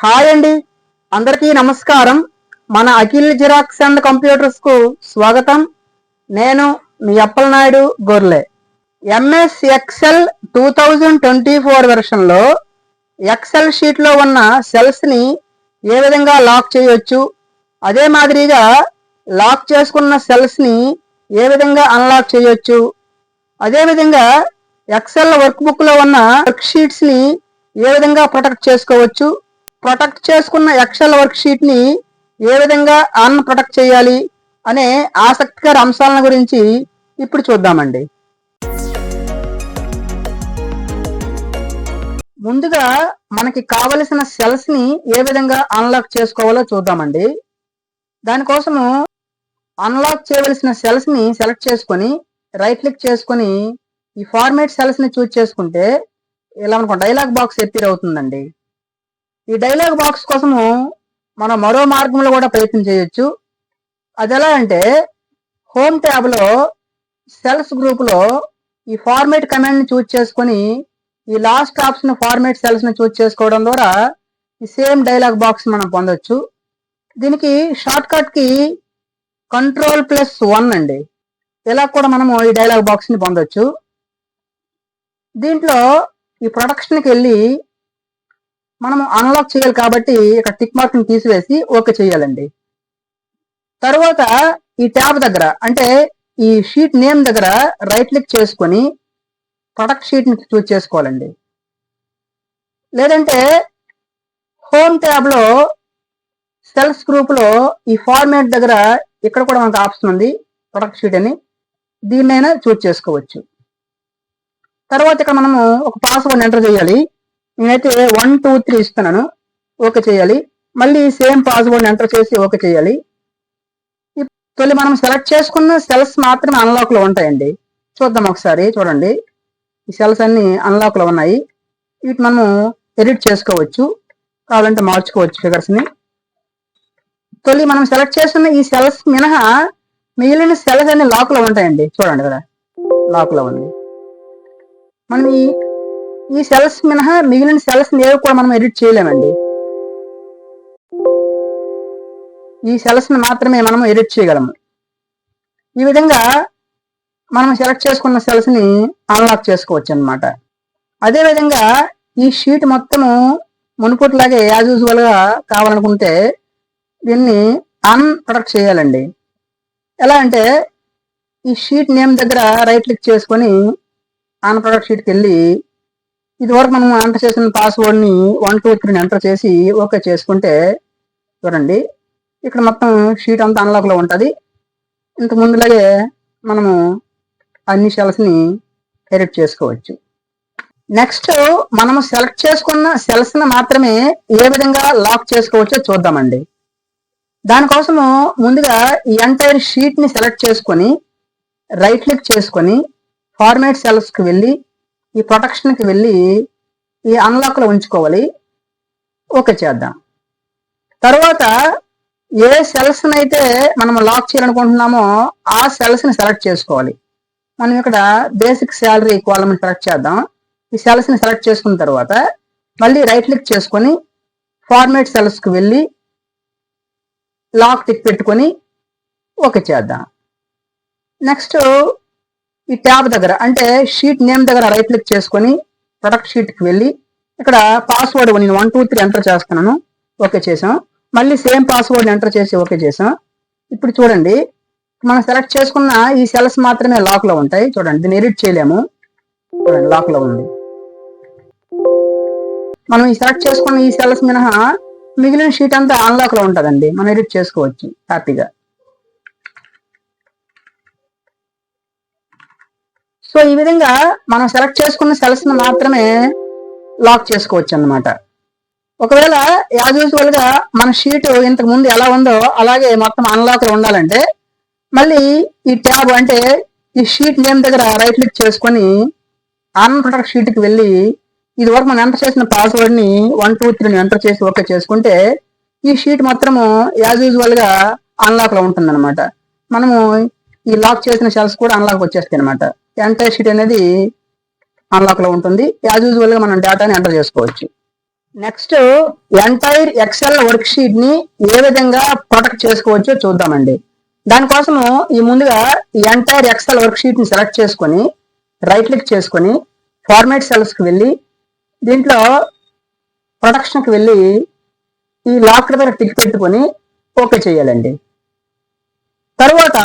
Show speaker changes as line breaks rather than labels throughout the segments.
Hi అండి, అందరికీ నమస్కారం. మన అఖిల్ జిరాక్స్ అండ్ కంప్యూటర్స్ కు స్వాగతం. నేను మీ అప్పలనాయుడు గొర్లె. ఎంఎస్ ఎక్సెల్ 2024 వెర్షన్ లో ఎక్సెల్ షీట్ లో ఉన్న సెల్స్ ని ఏ విధంగా లాక్ చేయొచ్చు, అదే మాదిరిగా లాక్ చేసుకున్న సెల్స్ ని ఏ విధంగా అన్లాక్ చేయొచ్చు, అదే విధంగా ఎక్సెల్ వర్క్ బుక్ లో ఉన్న వర్క్ షీట్స్ ని ఏ విధంగా ప్రొటెక్ట్ చేసుకోవచ్చు, ప్రొటెక్ట్ చేసుకున్న ఎక్సెల్ వర్క్ షీట్ ని ఏ విధంగా ప్రొటెక్ట్ చేయాలి అనే ఆసక్తికర అంశాలను గురించి ఇప్పుడు చూద్దామండి. ముందుగా మనకి కావలసిన సెల్స్ ని ఏ విధంగా అన్లాక్ చేసుకోవాలో చూద్దామండి. దానికోసము అన్లాక్ చేయవలసిన సెల్స్ ని సెలెక్ట్ చేసుకొని రైట్ క్లిక్ చేసుకొని ఈ ఫార్మేట్ సెల్స్ ని చూస్ చేసుకుంటే ఇలా మనకు డైలాగ్ బాక్స్ అపియర్ అవుతుందండి. ఈ డైలాగ్ బాక్స్ కోసము మనం మరో మార్గంలో కూడా ప్రయత్నం చేయొచ్చు. అది ఎలా అంటే హోమ్ ట్యాబ్ లో సెల్స్ గ్రూప్ లో ఈ ఫార్మేట్ కమాండ్ ని చూస్ చేసుకొని ఈ లాస్ట్ ఆప్షన్ ఫార్మేట్ సెల్స్ ని చూస్ చేసుకోవడం ద్వారా ఈ సేమ్ డైలాగ్ బాక్స్ మనం పొందొచ్చు. దీనికి షార్ట్ కట్ కి Ctrl+1 అండి. ఇలా కూడా మనము ఈ డైలాగ్ బాక్స్ ని పొందొచ్చు. దీంట్లో ఈ ప్రొటెక్షన్ కి వెళ్ళి మనము అన్లాక్ చేయాలి కాబట్టి ఇక్కడ టిక్ మార్క్ ని తీసివేసి ఓకే చేయాలండి. తర్వాత ఈ ట్యాబ్ దగ్గర అంటే ఈ షీట్ నేమ్ దగ్గర రైట్ క్లిక్ చేసుకొని ప్రొటెక్ట్ షీట్ ని చూస్ చేసుకోవాలండి. లేదంటే హోమ్ ట్యాబ్ లో సెల్స్ గ్రూప్ లో ఈ ఫార్మాట్ దగ్గర ఇక్కడ కూడా మనకు ఆప్షన్ ఉంది ప్రొటెక్ట్ షీట్ అని, దీన్నైనా చూస్ చేసుకోవచ్చు. తర్వాత ఇక్కడ మనము ఒక పాస్వర్డ్ ఎంటర్ చేయాలి. నేనైతే 1 2 3 ఇస్తున్నాను, ఓకే చేయాలి. మళ్ళీ సేమ్ పాస్వర్డ్ ఎంటర్ చేసి ఓకే చేయాలి. తొలి మనం సెలెక్ట్ చేసుకున్న సెల్స్ మాత్రమే అన్లాక్ లో ఉంటాయండి. చూద్దాం ఒకసారి, చూడండి ఈ సెల్స్ అన్ని అన్లాక్ లో ఉన్నాయి. వీటి మనము ఎడిట్ చేసుకోవచ్చు, కావాలంటే మార్చుకోవచ్చు ఫిగర్స్ ని. తొలి మనం సెలెక్ట్ చేసుకున్న ఈ సెల్స్ మినహా మిగిలిన సెల్స్ అన్ని లాక్ లో ఉంటాయండి. చూడండి ఇక్కడ లాక్ లో ఉంది. మనం ఈ సెల్స్ మినహా మిగిలిన సెల్స్ ఏవి కూడా మనం ఎడిట్ చేయలేమండి. ఈ సెల్స్ ని మాత్రమే మనం ఎడిట్ చేయగలము. ఈ విధంగా మనం సెలెక్ట్ చేసుకున్న సెల్స్ ని అన్లాక్ చేసుకోవచ్చు అన్నమాట. అదే విధంగా ఈ షీట్ మొత్తము మునుపటిలాగే యాజ్ యూజువల్ గా కావాలనుకుంటే దీన్ని ప్రొటెక్ట్ చేయాలండి. ఎలా అంటే ఈ షీట్ నేమ్ దగ్గర రైట్ క్లిక్ చేసుకొని ప్రొటెక్ట్ షీట్కి వెళ్ళి ఇది వరకు మనం ఎంటర్ చేసిన పాస్వర్డ్ ని 1 2 3 ఎంటర్ చేసి ఓకే చేసుకుంటే చూడండి ఇక్కడ మొత్తం షీట్ అంతా అన్లాక్ లో ఉంటుంది. ఇంతకు ముందులాగే మనము అన్ని సెల్స్ ని ఎడిట్ చేసుకోవచ్చు. నెక్స్ట్ మనము సెలెక్ట్ చేసుకున్న సెల్స్ ని మాత్రమే ఏ విధంగా లాక్ చేసుకోవచ్చో చూద్దామండి. దానికోసము ముందుగా ఈ ఎంటైర్ షీట్ ని సెలెక్ట్ చేసుకొని రైట్ క్లిక్ చేసుకొని ఫార్మాట్ సెల్స్ కి వెళ్ళి ఈ ప్రొటెక్షన్ కి వెళ్ళి ఈ అన్లాక్ లో ఉంచుకోవాలి, ఓకే చేద్దాం. తర్వాత ఏ సెల్స్ అయితే మనం లాక్ చేయాలనుకుంటున్నామో ఆ సెల్స్ ని సెలెక్ట్ చేసుకోవాలి. మనం ఇక్కడ బేసిక్ శాలరీ కాలమ్ సెలెక్ట్ చేద్దాం. ఈ సెల్స్ ని సెలెక్ట్ చేసుకున్న తర్వాత మళ్ళీ రైట్ క్లిక్ చేసుకొని ఫార్మాట్ సెల్స్ కి వెళ్ళి లాక్ టిక్ పెట్టుకొని ఓకే చేద్దాం. నెక్స్ట్ ఈ ట్యాబ్ దగ్గర అంటే షీట్ నేమ్ దగ్గర రైట్ క్లిక్ చేసుకొని ప్రొటెక్ట్ షీట్ కి వెళ్ళి ఇక్కడ పాస్వర్డ్ నేను 1 2 3 ఎంటర్ చేస్తున్నాను, ఓకే చేసాం. మళ్ళీ సేమ్ పాస్వర్డ్ ఎంటర్ చేసి ఓకే చేసాం. ఇప్పుడు చూడండి మనం సెలెక్ట్ చేసుకున్న ఈ సెల్స్ మాత్రమే లాక్ లో ఉంటాయి. చూడండి దీన్ని ఎడిట్ చేయలేము, చూడండి లాక్ లో ఉంది. మనం ఈ సెలెక్ట్ చేసుకున్న ఈ సెల్స్ మినహా మిగిలిన షీట్ అంతా అన్లాక్ లో ఉంటుందండి, మనం ఎడిట్ చేసుకోవచ్చు హ్యాపీగా. సో ఈ విధంగా మనం సెలెక్ట్ చేసుకున్న సెల్స్ ని మాత్రమే లాక్ చేసుకోవచ్చు అన్నమాట. ఒకవేళ యాజ్ యూజువల్ గా మన షీట్ ఇంతకు ముందు ఎలా ఉందో అలాగే మొత్తం అన్లాక్ లో ఉండాలంటే మళ్ళీ ఈ ట్యాబ్ అంటే ఈ షీట్ నేమ్ దగ్గర రైట్ క్లిక్ చేసుకొని ప్రొటెక్ట్ షీట్ కి వెళ్ళి ఇది వరకు మనం ఎంటర్ చేసిన పాస్వర్డ్ ని 1 2 3 ఎంటర్ చేసి ఓకే చేసుకుంటే ఈ షీట్ మొత్తము యాజ్ యూజువల్ గా అన్లాక్ లో ఉంటుంది అనమాట. మనము ఈ లాక్ చేసిన సెల్స్ కూడా అన్లాక్ వచ్చేస్తాయి అనమాట. ఎంటైర్ షీట్ అనేది అన్లాక్ లో ఉంటుంది. యాజ్ యూజువల్ గా మనం డేటాని ఎంటర్ చేసుకోవచ్చు. Next entire excel worksheet ని ఏ విధంగా ప్రొటెక్ట్ చేసుకోవచ్చో చూద్దామండి. దానికోసము ముందుగా ఈ ఎంటైర్ ఎక్సెల్ వర్క్ షీట్ ని సెలెక్ట్ చేసుకొని రైట్ క్లిక్ చేసుకొని ఫార్మాట్ సెల్స్ కి వెళ్ళి దీంట్లో ప్రొటెక్షన్ కి వెళ్ళి ఈ లాక్ దగ్గర టిక్ పెట్టుకొని ఓకే చేయాలండి. తర్వాత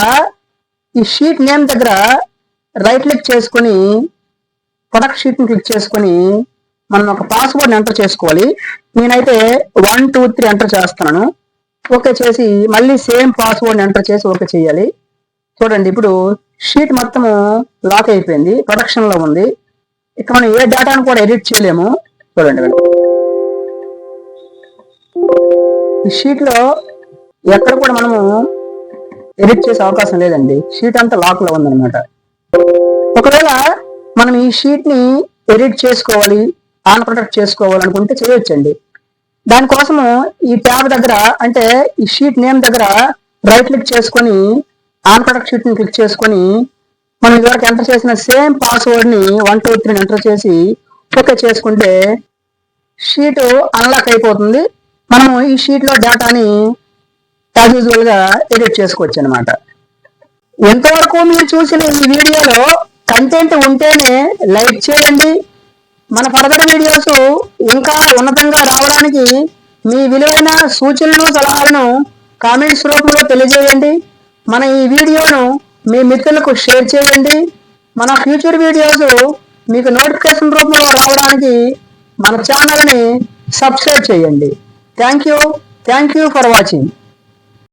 ఈ షీట్ నేమ్ దగ్గర రైట్ క్లిక్ చేసుకొని ప్రొటెక్ట్ షీట్ ని క్లిక్ చేసుకొని మనం ఒక పాస్వర్డ్ ఎంటర్ చేసుకోవాలి. నేనైతే 1 2 3 ఎంటర్ చేస్తున్నాను. ఓకే చేసి మళ్ళీ సేమ్ పాస్వర్డ్ ఎంటర్ చేసి ఓకే చేయాలి. చూడండి, ఇప్పుడు షీట్ మొత్తము లాక్ అయిపోయింది, ప్రొటెక్షన్ లో ఉంది. ఇక్కడ మనం ఏ డేటాను కూడా ఎడిట్ చేయలేము. చూడండి, ఈ షీట్ లో ఎక్కడ కూడా మనము ఎడిట్ చేసే అవకాశం లేదండి. షీట్ అంతా లాక్ లో ఉందన్నమాట. ఒకవేళ మనం ఈ షీట్ ని ఎడిట్ చేసుకోవాలి, ఆన్ ప్రొటెక్ట్ చేసుకోవాలనుకుంటే చేయొచ్చండి. దానికోసము ఈ ట్యాబ్ దగ్గర అంటే ఈ షీట్ నేమ్ దగ్గర రైట్ క్లిక్ చేసుకొని ఆన్ ప్రొటెక్ట్ షీట్ ని క్లిక్ చేసుకొని మనం ఇదివరకు ఎంటర్ చేసిన సేమ్ పాస్వర్డ్ ని 1 2 3 ఎంటర్ చేసి ఓకే చేసుకుంటే షీట్ అన్లాక్ అయిపోతుంది. మనము ఈ షీట్ లో డేటాని యాజ్ యూజువల్ గా ఎడిట్ చేసుకోవచ్చు అనమాట. ఎంతవరకు మీరు చూసిన ఈ వీడియోలో కంటెంట్ ఉంటేనే లైక్ చేయండి. మన ఫర్దర్ వీడియోస్ ఇంకా ఉన్నతంగా రావడానికి మీ విలువైన సూచనలు సలహాలను కామెంట్స్ రూపంలో తెలియజేయండి. మన ఈ వీడియోను మీ మిత్రులకు షేర్ చేయండి. మన ఫ్యూచర్ వీడియోస్ మీకు నోటిఫికేషన్ రూపంలో రావడానికి మన ఛానల్ని సబ్స్క్రైబ్ చేయండి. Thank you for watching.